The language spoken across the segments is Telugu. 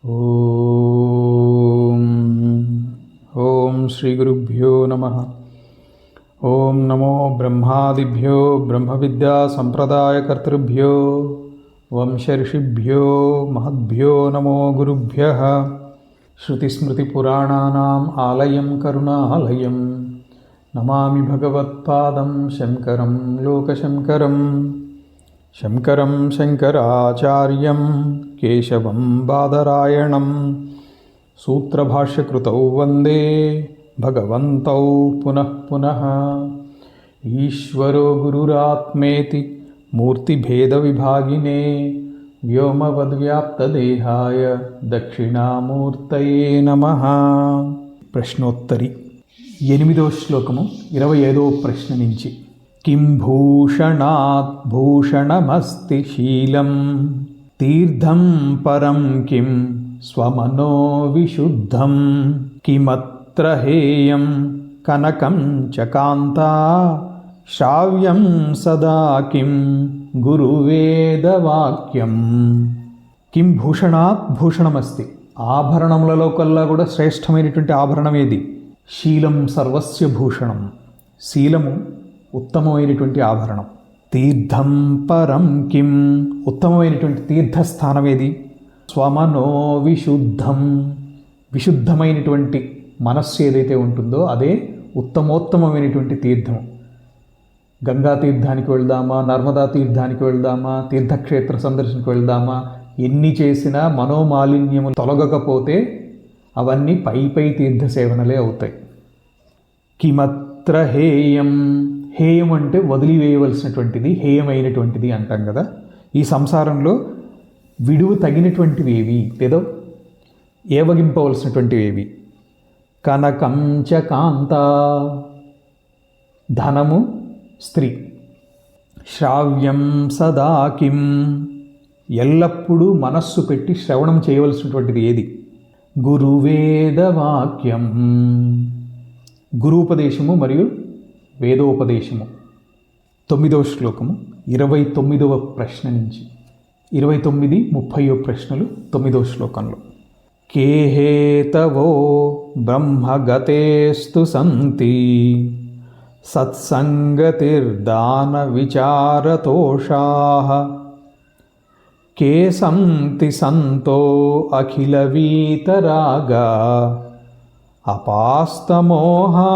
ఓం ఓం శ్రీ గురుభ్యో నమః. ఓం నమో బ్రహ్మాదిభ్యో బ్రహ్మ విద్యా సంప్రదాయకర్తృభ్యో వంశర్షిభ్యో మహద్భ్యో నమో గురుభ్యః. శృతిస్మృతిపురాణానాం ఆలయం కరుణాలయం నమామి భగవత్పాదం శంకరం లోకశంకరం. శంకరం శంకరాచార్యం కేశవం బాదరాయణం సూత్రభాష్యకృతౌ వందే భగవంతౌ పునః పునః. ఈశ్వరో గురురాత్మేతి మూర్తిభేదవిభాగినే వ్యోమవద్వ్యాప్తదేహాయ దక్షిణామూర్తయే నమః. ప్రశ్నోత్తరి 8వ శ్లోకము 25వ ప్రశ్న నుంచి. కిం భూషణాత్ భూషణమస్తి శీలం తీర్థం పరం కిం స్వమనో విశుద్ధం కిమత్ర హేయం కనకం చ కాంతా శ్రావ్యం సదా కిం గురువేదవాక్యం. కిం భూషణాత్ భూషణమస్తి, ఆభరణములలో కల్లా కూడా శ్రేష్టమైనటువంటి ఆభరణం ఏది? శీలం సర్వస్య భూషణం, శీలము ఉత్తమమైనటువంటి ఆభరణం. తీర్థం పరం కిం, ఉత్తమమైనటువంటి తీర్థస్థానం ఏది? స్వమనో విశుద్ధం, విశుద్ధమైనటువంటి మనస్సు ఏదైతే ఉంటుందో అదే ఉత్తమోత్తమైనటువంటి తీర్థము. గంగా తీర్థానికి వెళ్దామా, నర్మదా తీర్థానికి వెళ్దామా, తీర్థక్షేత్ర సందర్శనకు వెళ్దామా, ఎన్ని చేసినా మనోమాలిన్యము తొలగకపోతే అవన్నీ పై తీర్థ సేవనలే అవుతాయి. కిమత్ర హేయం, హేయం అంటే వదిలివేయవలసినటువంటిది, హేయమైనటువంటిది అంటాం కదా. ఈ సంసారంలో విడువు తగినటువంటివి ఏవి లేదా ఏవగింపవలసినటువంటివి ఏవి? కనకం చ కాంత, ధనము స్త్రీ. శ్రావ్యం సదా కిం, ఎల్లప్పుడూ మనస్సు పెట్టి శ్రవణం చేయవలసినటువంటిది ఏది? గురువేదవాక్యం, గురూపదేశము మరియు వేదోపదేశము. 9వ శ్లోకము 29వ ప్రశ్న నుంచి 29, 30 ప్రశ్నలు 9వ శ్లోకంలో. కేహేతవో బ్రహ్మగతేస్తు సంతి సత్సంగతిర్దాన విచారతోషాః కే సంతి సంతో అఖిల వీతరాగా అపాస్తమోహా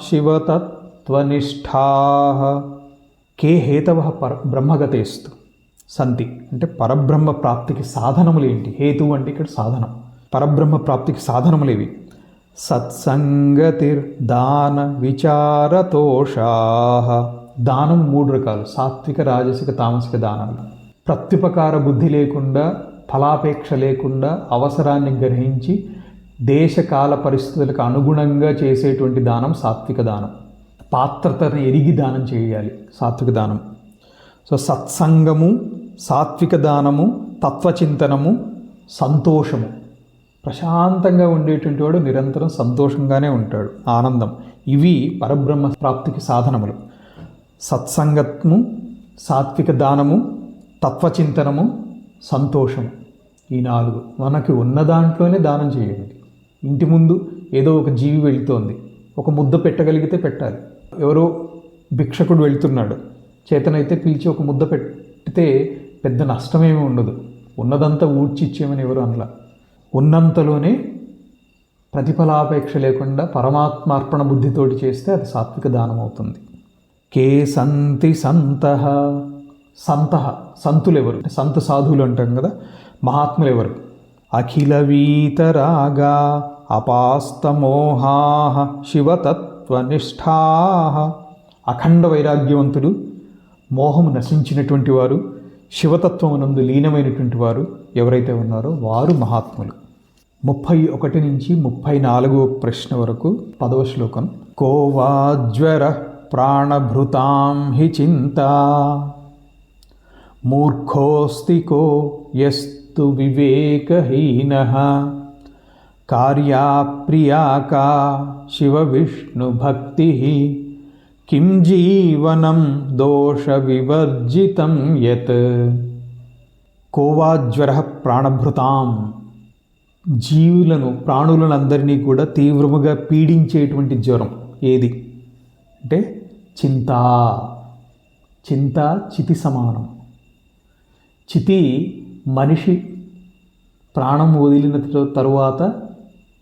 శివతత్వనిష్ఠాః. కే హేతవః బ్రహ్మగతేస్తు సంతి అంటే పరబ్రహ్మ ప్రాప్తికి సాధనములు ఏంటి? హేతు అంటే ఇక్కడ సాధనం. పరబ్రహ్మ ప్రాప్తికి సాధనములేవి? సత్సంగతిర్ దాన విచారతోషాః. దానం 3 రకాలు: సాత్విక, రాజసిక, తామసిక దానాలు. ప్రత్యుపకార బుద్ధి లేకుండా, ఫలాపేక్ష లేకుండా, అవసరాన్ని గ్రహించి దేశకాల పరిస్థితులకు అనుగుణంగా చేసేటువంటి దానం సాత్విక దానం. పాత్రతను ఎరిగి దానం చేయాలి సాత్విక దానం. సో సత్సంగము, సాత్విక దానము, తత్వచింతనము, సంతోషము. ప్రశాంతంగా ఉండేటువంటి వాడు నిరంతరం సంతోషంగానే ఉంటాడు, ఆనందం. ఇవి పరబ్రహ్మ ప్రాప్తికి సాధనములు. సత్సంగత్ము, సాత్విక దానము, తత్వచింతనము, సంతోషము. ఈ 4 మనకి ఉన్న దాంట్లోనే దానం చేయండి. ఇంటి ముందు ఏదో ఒక జీవి వెళుతోంది, ఒక ముద్ద పెట్టగలిగితే పెట్టాలి. ఎవరో భిక్షకుడు వెళ్తున్నాడు, చేతనైతే పిలిచి ఒక ముద్ద పెడితే పెద్ద నష్టమేమీ ఉండదు. ఉన్నదంతా ఊడ్చిచ్చేమని ఎవరు అనలా. ఉన్నంతలోనే ప్రతిఫలాపేక్ష లేకుండా పరమాత్మార్పణ బుద్ధితోటి చేస్తే అది సాత్విక దానం అవుతుంది. కే సంతి సంతః, సంతః సంతులు ఎవరు? సంత సాధువులు అంటాం కదా, మహాత్ములు ఎవరు? అఖిల వీతరాగా అపాస్తమోహాః శివతత్వనిష్ఠాః. అఖండ వైరాగ్యవంతుడు, మోహము నశించినటువంటి వారు, శివతత్వమునందు లీనమైనటువంటి వారు ఎవరైతే ఉన్నారో వారు మహాత్ములు. 31 నుంచి 34వ ప్రశ్న వరకు 10వ శ్లోకం. కోవాజ్వర ప్రాణభృతాం హి చింతా మూర్ఖోస్తి కో యస్తు వివేకహీనః కార్యాప్రియాకా శివ విష్ణు భక్తిః కిం జీవనం దోష వివర్జితం యత్. కోవాజ్వర ప్రాణభృతాం, జీవులను ప్రాణులను అందరినీ కూడా తీవ్రముగా పీడించేటువంటి జ్వరం ఏది అంటే చింత. చింత చితి సమానం. చితి మనిషి ప్రాణం వదిలిన తరువాత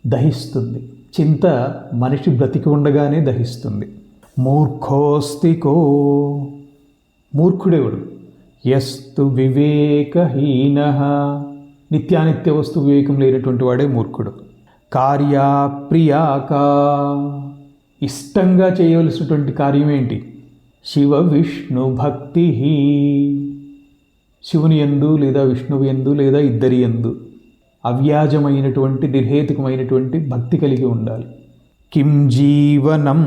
దహిస్తుంది. చింత మనిషి బ్రతికి ఉండగానే దహిస్తుంది. మూర్ఖోస్తికో, మూర్ఖుడెవడు? యస్తు వివేకహీన, నిత్యానిత్య వస్తు వివేకం లేనటువంటి వాడే మూర్ఖుడు. కార్యప్రియాకా, ఇష్టంగా చేయవలసినటువంటి కార్యం ఏంటి? శివ విష్ణు భక్తి, శివుని యందు లేదా విష్ణువు యందు లేదా ఇద్దరి యందు అవ్యాజమైనటువంటి నిర్హేతుకమైనటువంటి భక్తి కలిగి ఉండాలి. కిం జీవనం,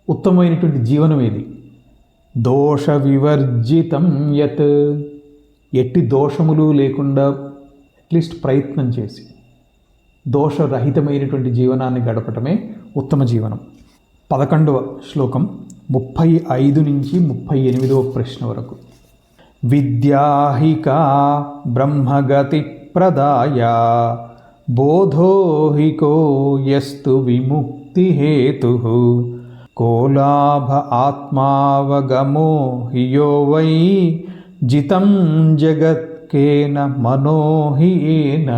ఉత్తమమైనటువంటి జీవనం ఏది? దోష వివర్జితం యత్, ఎట్టి దోషములు లేకుండా అట్లీస్ట్ ప్రయత్నం చేసి దోషరహితమైనటువంటి జీవనాన్ని గడపటమే ఉత్తమ జీవనం. 11వ శ్లోకం 35 నుంచి 38వ ప్రశ్న వరకు. విద్యాహికా బ్రహ్మగతి ప్రదాయ బోధోహికో యస్తు విముక్తి హేతు కో లాభ ఆత్మావగమో హియో వై జితం జగత్కేన మనోహియేన.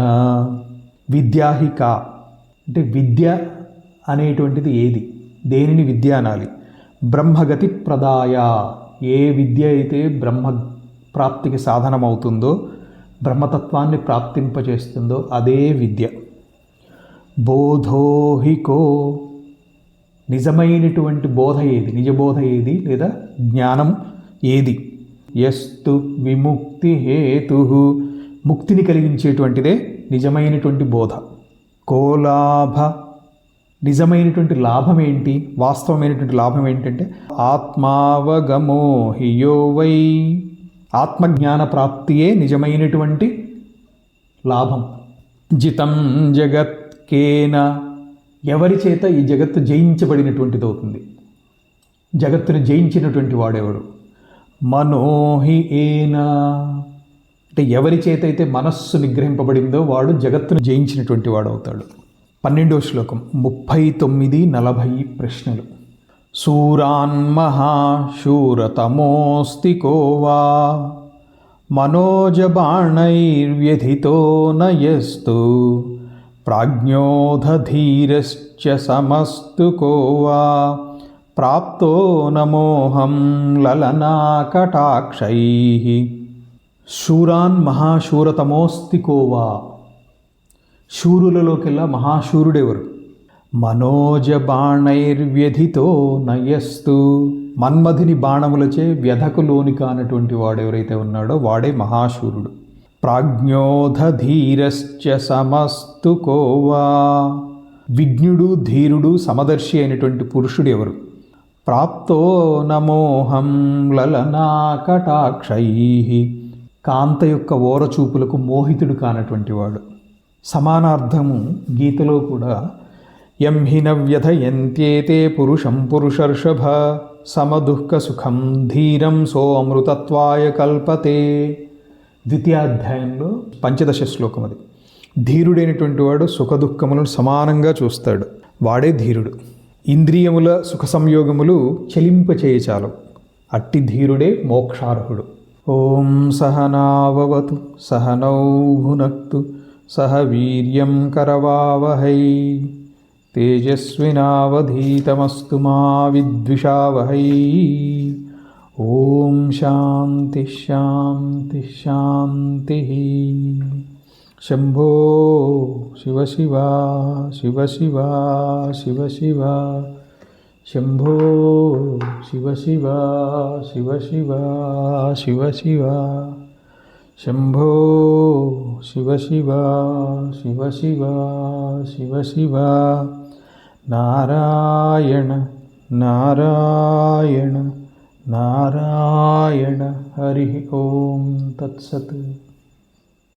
విద్యాహిక అంటే విద్య అనేటువంటిది ఏది? దేనిని విద్య అనాలి? బ్రహ్మగతి ప్రదాయ, ఏ విద్య అయితే బ్రహ్మ ప్రాప్తికి సాధనమవుతుందో, బ్రహ్మతత్వాన్ని ప్రాప్తింపచేస్తుందో అదే విద్య. బోధోహికో, నిజమైనటువంటి బోధ ఏది? నిజబోధ ఏది లేదా జ్ఞానం ఏది? యస్తు విముక్తి హేతు, ముక్తిని కలిగించేటువంటిదే నిజమైనటువంటి బోధ. కోలాభ, నిజమైనటువంటి లాభం ఏంటి? వాస్తవమైనటువంటి లాభం ఏంటంటే ఆత్మావగమో హియో వై, ఆత్మజ్ఞాన ప్రాప్తియే నిజమైనటువంటి లాభం. జితం జగత్కేన, ఎవరి చేత ఈ జగత్తు జయించబడినటువంటిది అవుతుంది? జగత్తును జయించినటువంటి వాడెవడు? మనోహి ఏనా, అంటే ఎవరి చేత అయితే మనస్సు నిగ్రహింపబడిందో వాడు జగత్తును జయించినటువంటి వాడు అవుతాడు. 12వ శ్లోకం 39-40 ప్రశ్నలు. శూరాన్మహాశూరతమోస్తి కోవా మనోజబాణైర్వ్యధితో నయస్తు ప్రాజ్ఞోధీరశ్చ సమస్తు కోవా ప్రాప్తో నమోహం లలనాకటాక్షైః. శూరాన్ మహాశూరతమోస్తి కోవా, శూరులలోకెల్లా మహాశూరుడెవరు? మనోజబాణైర్వ్యధితో నయస్తు, మన్మథుని బాణములచే వ్యధకు లోని కానటువంటి వాడు ఎవరైతే ఉన్నాడో వాడే మహాశూరుడు. ప్రాజ్ఞోధీరశ్చ సమస్తు కోవా, విజ్ఞుడు ధీరుడు సమదర్శి అయినటువంటి పురుషుడు ఎవరు? ప్రాప్తో నమోహం లలనాకటాక్షైః, కాంత యొక్క ఓరచూపులకు మోహితుడు కానటువంటి వాడు. సమానార్థము గీతలో కూడా యం హిన వ్యథయంత్యేతే పురుషం పురుషర్షభ సమదుఃఖ సుఖం ధీరం సోమృతత్వాయ కల్పతే. ద్వితీయాధ్యాయంలో 15వ శ్లోకం అది. ధీరుడైనటువంటి వాడు సుఖదుఖములను సమానంగా చూస్తాడు, వాడే ధీరుడు. ఇంద్రియముల సుఖ సంయోగములు చలింపచేయచాలు, అట్టి ధీరుడే మోక్షార్హుడు. ఓం సహనావవతు సహనౌ భునక్తు సహ వీర్యం కరవావహై తేజస్వినావధీతమస్తు మా విద్విషావహై. ఓం శాంతి శాంతి శాంతి. శంభో శివ శివ శివ శివ శివ శివ. శంభో శివ శివ శివ శివ శివ శివ. శంభో శివ శివ శివ శివ శివ శివ. నారాయణ నారాయణ నారాయణ. హరి ఓం తత్సత్.